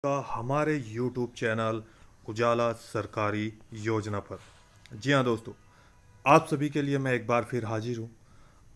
का हमारे YouTube channel उजाला सरकारी योजना पर। जी हाँ दोस्तों, आप सभी के लिए मैं एक बार फिर हाजिर हूँ।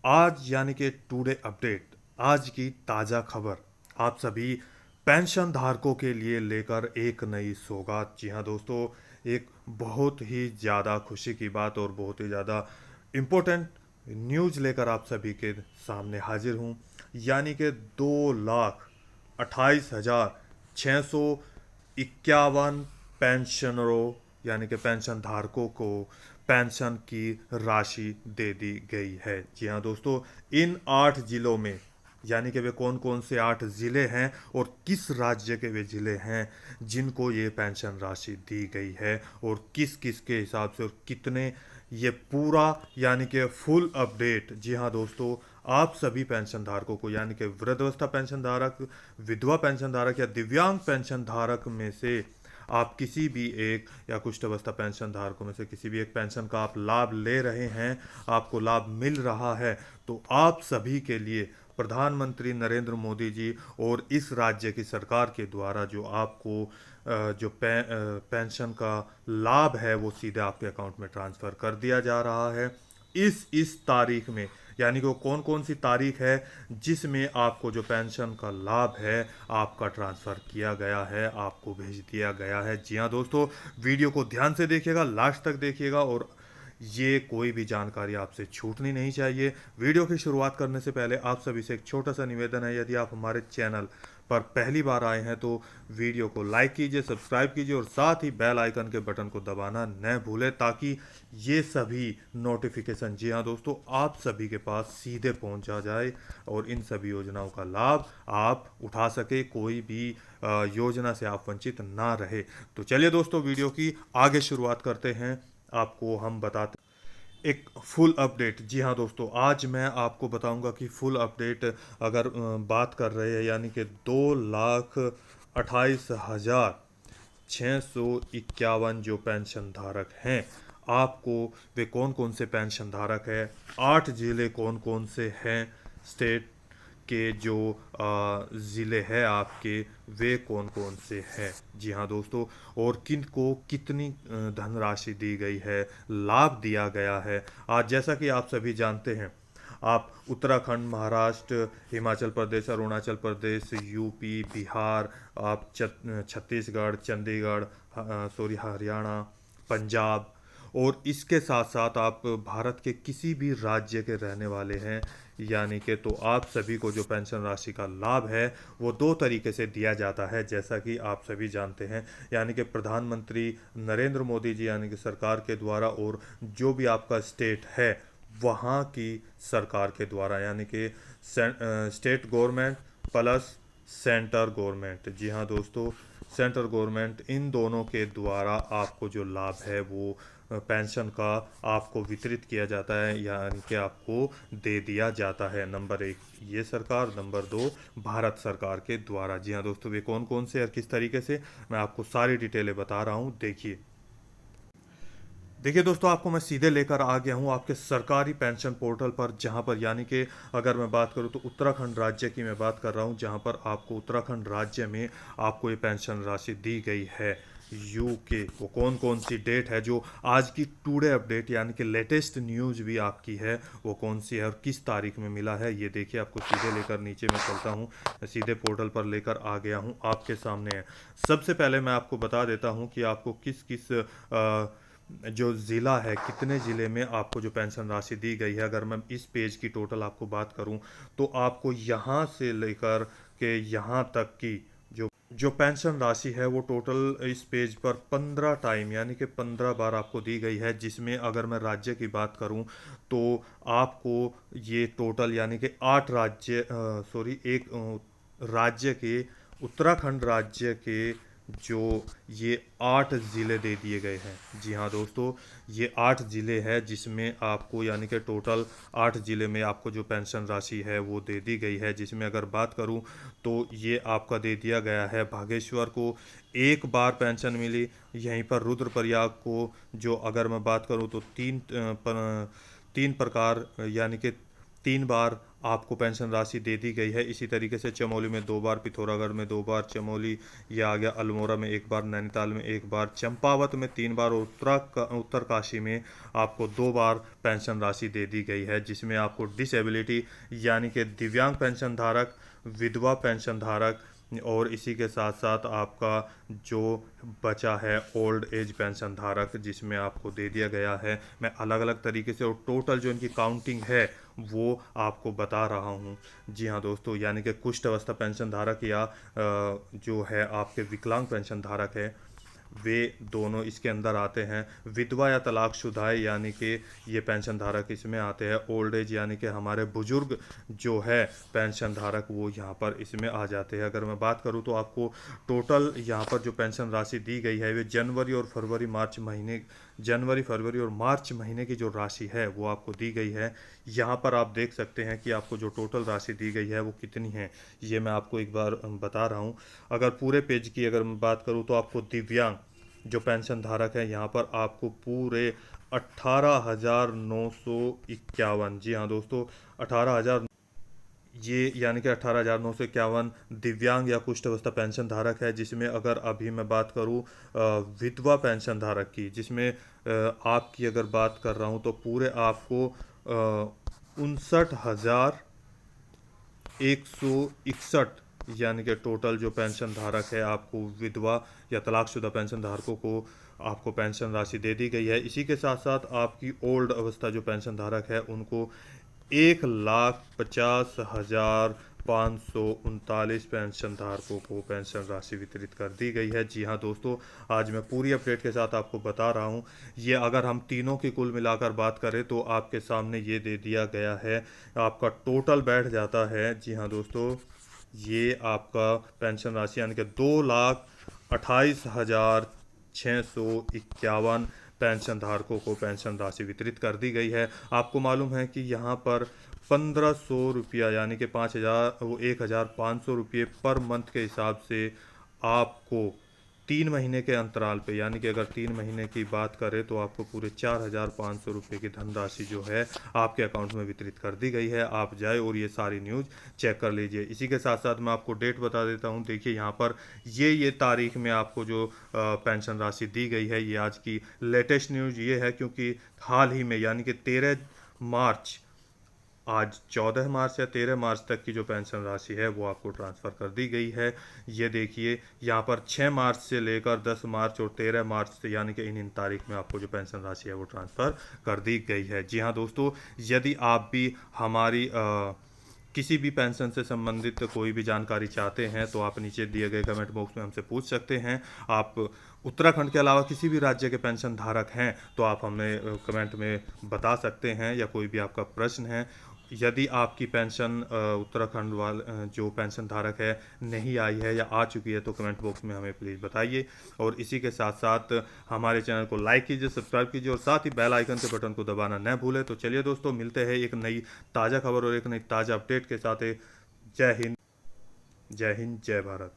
आज यानी कि टुडे अपडेट, आज की ताज़ा खबर आप सभी पेंशन धारकों के लिए लेकर एक नई सौगात। जी हाँ दोस्तों, एक बहुत ही ज़्यादा खुशी की बात और बहुत ही ज़्यादा इम्पोर्टेंट न्यूज़ लेकर आप सभी के सामने हाजिर हूँ। यानी कि 2,28,651 पेंशनरों यानी कि पेंशन धारकों को पेंशन की राशि दे दी गई है। जी हाँ दोस्तों, इन 8 जिलों में यानी कि वे कौन कौन से 8 जिले हैं और किस राज्य के वे जिले हैं जिनको ये पेंशन राशि दी गई है और किस किस के हिसाब से और कितने, ये पूरा यानी कि फुल अपडेट। जी हाँ दोस्तों, आप सभी पेंशन धारकों को यानी कि वृद्धावस्था पेंशन धारक, विधवा पेंशन धारक या दिव्यांग पेंशन धारक में से आप किसी भी एक या कुष्ठ अवस्था पेंशन धारकों में से किसी भी एक पेंशन का आप लाभ ले रहे हैं, आपको लाभ मिल रहा है, तो आप सभी के लिए प्रधानमंत्री नरेंद्र मोदी जी और इस राज्य की सरकार के द्वारा जो आपको जो पेंशन का लाभ है वो सीधे आपके अकाउंट में ट्रांसफ़र कर दिया जा रहा है। इस तारीख में यानी कि वो कौन कौन सी तारीख है जिसमें आपको जो पेंशन का लाभ है आपका ट्रांसफ़र किया गया है, आपको भेज दिया गया है। जी हाँ दोस्तों, वीडियो को ध्यान से देखिएगा, लास्ट तक देखिएगा और ये कोई भी जानकारी आपसे छूटनी नहीं चाहिए। वीडियो की शुरुआत करने से पहले आप सभी से एक छोटा सा निवेदन है, यदि आप हमारे चैनल पर पहली बार आए हैं तो वीडियो को लाइक कीजिए, सब्सक्राइब कीजिए और साथ ही बेल आइकन के बटन को दबाना न भूलें ताकि ये सभी नोटिफिकेशन, जी हाँ दोस्तों, आप सभी के पास सीधे पहुंचा जाए और इन सभी योजनाओं का लाभ आप उठा सके, कोई भी योजना से आप वंचित ना रहे। तो चलिए दोस्तों, वीडियो की आगे शुरुआत करते हैं। आपको हम बताते एक फुल अपडेट। जी हाँ दोस्तों, आज मैं आपको बताऊंगा कि फुल अपडेट अगर बात कर रहे हैं यानी कि 2,28,651 जो पेंशन धारक हैं, आपको वे कौन कौन से पेंशन धारक हैं, 8 जिले कौन कौन से हैं, स्टेट के जो ज़िले हैं आपके वे कौन कौन से हैं। जी हाँ दोस्तों, और किन को कितनी धनराशि दी गई है, लाभ दिया गया है। आज जैसा कि आप सभी जानते हैं, आप उत्तराखंड, महाराष्ट्र, हिमाचल प्रदेश, अरुणाचल प्रदेश, यूपी, बिहार, आप छत्तीसगढ़, चंडीगढ़, हरियाणा, पंजाब और इसके साथ साथ आप भारत के किसी भी राज्य के रहने वाले हैं यानी कि, तो आप सभी को जो पेंशन राशि का लाभ है वो 2 तरीके से दिया जाता है जैसा कि आप सभी जानते हैं। यानी कि प्रधानमंत्री नरेंद्र मोदी जी यानी कि सरकार के द्वारा और जो भी आपका स्टेट है वहाँ की सरकार के द्वारा यानी कि state government plus centre government. जी हाँ दोस्तों, सेंट्रल गवर्नमेंट, इन दोनों के द्वारा आपको जो लाभ है वो पेंशन का आपको वितरित किया जाता है यानी कि आपको दे दिया जाता है। नंबर 1 ये सरकार, नंबर 2 भारत सरकार के द्वारा। जी हाँ दोस्तों, वे कौन कौन से और किस तरीके से, मैं आपको सारी डिटेलें बता रहा हूँ। देखिए दोस्तों, आपको मैं सीधे लेकर आ गया हूँ आपके सरकारी पेंशन पोर्टल पर, जहाँ पर यानी कि अगर मैं बात करूँ तो उत्तराखंड राज्य की मैं बात कर रहा हूँ, जहाँ पर आपको उत्तराखंड राज्य में आपको ये पेंशन राशि दी गई है। यूके वो कौन कौन सी डेट है, जो आज की टुडे अपडेट यानी कि लेटेस्ट न्यूज़ भी आपकी है वो कौन सी है और किस तारीख में मिला है, ये देखिए। आपको सीधे लेकर नीचे में चलता हूँ, सीधे पोर्टल पर लेकर आ गया हूँ, आपके सामने है। सबसे पहले मैं आपको बता देता हूँ कि आपको किस किस जो ज़िला है, कितने ज़िले में आपको जो पेंशन राशि दी गई है। अगर मैं इस पेज की टोटल आपको बात करूं तो आपको यहाँ से लेकर के यहाँ तक की जो जो पेंशन राशि है वो टोटल इस पेज पर 15 टाइम यानी कि 15 बार आपको दी गई है। जिसमें अगर मैं राज्य की बात करूं तो आपको ये टोटल यानी कि 8 राज्य, सॉरी, एक राज्य के, उत्तराखंड राज्य के जो ये 8 ज़िले दे दिए गए हैं। जी हाँ दोस्तों, ये 8 ज़िले हैं जिसमें आपको यानी कि टोटल 8 ज़िले में आपको जो पेंशन राशि है वो दे दी गई है। जिसमें अगर बात करूं तो ये आपका दे दिया गया है बागेश्वर को 1 बार पेंशन मिली। यहीं पर रुद्रप्रयाग को जो अगर मैं बात करूं तो 3 प्रकार यानी कि 3 बार आपको पेंशन राशि दे दी गई है। इसी तरीके से चमोली में 2 बार, पिथौरागढ़ में 2 बार, चमोली ये आ गया, अल्मोड़ा में 1 बार, नैनीताल में 1 बार, चंपावत में 3 बार और उत्तरकाशी में आपको 2 बार पेंशन राशि दे दी गई है, जिसमें आपको डिसेबिलिटी यानी कि दिव्यांग पेंशन धारक, विधवा पेंशन धारक और इसी के साथ साथ आपका जो बचा है ओल्ड एज पेंशन धारक, जिसमें आपको दे दिया गया है। मैं अलग अलग तरीके से और टोटल जो इनकी काउंटिंग है वो आपको बता रहा हूँ। जी हाँ दोस्तों, यानी कि कुष्ठ अवस्था पेंशन धारक या जो है आपके विकलांग पेंशन धारक है, वे दोनों इसके अंदर आते हैं। विधवा या तलाकशुदा यानी कि ये पेंशन धारक इसमें आते हैं। ओल्ड एज यानी कि हमारे बुजुर्ग जो है पेंशन धारक, वो यहाँ पर इसमें आ जाते हैं। अगर मैं बात करूँ तो आपको टोटल यहाँ पर जो पेंशन राशि दी गई है वे जनवरी फरवरी और मार्च महीने की जो राशि है वो आपको दी गई है। यहाँ पर आप देख सकते हैं कि आपको जो टोटल राशि दी गई है वो कितनी है, ये मैं आपको एक बार बता रहा हूँ। अगर पूरे पेज की अगर मैं बात करूँ तो आपको दिव्यांग जो पेंशन धारक है यहाँ पर आपको पूरे 18,951, जी हाँ दोस्तों 18,000, ये यानी कि 18,951 दिव्यांग या कुष्ठ अवस्था पेंशन धारक है। जिसमें अगर अभी मैं बात करूं विधवा पेंशन धारक की, जिसमें आपकी अगर बात कर रहा हूं तो पूरे आपको 59,161 यानी कि टोटल जो पेंशन धारक है आपको विधवा या तलाकशुदा पेंशन धारकों को आपको पेंशन राशि दे दी गई है। इसी के साथ साथ आपकी ओल्ड अवस्था जो पेंशन धारक है उनको 1,50,539 पेंशन धारकों को पेंशन राशि वितरित कर दी गई है। जी हाँ दोस्तों, आज मैं पूरी अपडेट के साथ आपको बता रहा हूँ। ये अगर हम तीनों की कुल मिलाकर बात करें तो आपके सामने ये दे दिया गया है, आपका टोटल बैठ जाता है। जी हाँ दोस्तों, ये आपका पेंशन राशि यानी कि 2,28,651 पेंशन धारकों को पेंशन राशि वितरित कर दी गई है। आपको मालूम है कि यहाँ पर 1,500 रुपया यानी कि 1,500 रुपये पर मंथ के हिसाब से आपको 3 महीने के अंतराल पे, यानी कि अगर 3 महीने की बात करें तो आपको पूरे 4,500 रुपये की धनराशि जो है आपके अकाउंट में वितरित कर दी गई है। आप जाए और ये सारी न्यूज़ चेक कर लीजिए। इसी के साथ साथ मैं आपको डेट बता देता हूँ। देखिए यहाँ पर ये तारीख में आपको जो पेंशन राशि दी गई है, ये आज की लेटेस्ट न्यूज़ ये है, क्योंकि हाल ही में यानी कि 13 मार्च, आज 14 मार्च या 13 मार्च तक की जो पेंशन राशि है वो आपको ट्रांसफ़र कर दी गई है। ये देखिए यहाँ पर 6 मार्च से लेकर 10 मार्च और 13 मार्च से यानी कि इन तारीख में आपको जो पेंशन राशि है वो ट्रांसफ़र कर दी गई है। जी हाँ दोस्तों, यदि आप भी हमारी किसी भी पेंशन से संबंधित कोई भी जानकारी चाहते हैं तो आप नीचे दिए गए कमेंट बॉक्स में हमसे पूछ सकते हैं। आप उत्तराखंड के अलावा किसी भी राज्य के पेंशन धारक हैं तो आप हमें कमेंट में बता सकते हैं, या कोई भी आपका प्रश्न है। यदि आपकी पेंशन उत्तराखंड जो पेंशन धारक है नहीं आई है या आ चुकी है तो कमेंट बॉक्स में हमें प्लीज़ बताइए। और इसी के साथ साथ हमारे चैनल को लाइक कीजिए, सब्सक्राइब कीजिए और साथ ही बेल आइकन के बटन को दबाना न भूलें। तो चलिए दोस्तों, मिलते हैं एक नई ताज़ा खबर और एक नई ताज़ा अपडेट के साथ। जय हिंद, जय हिंद, जय भारत।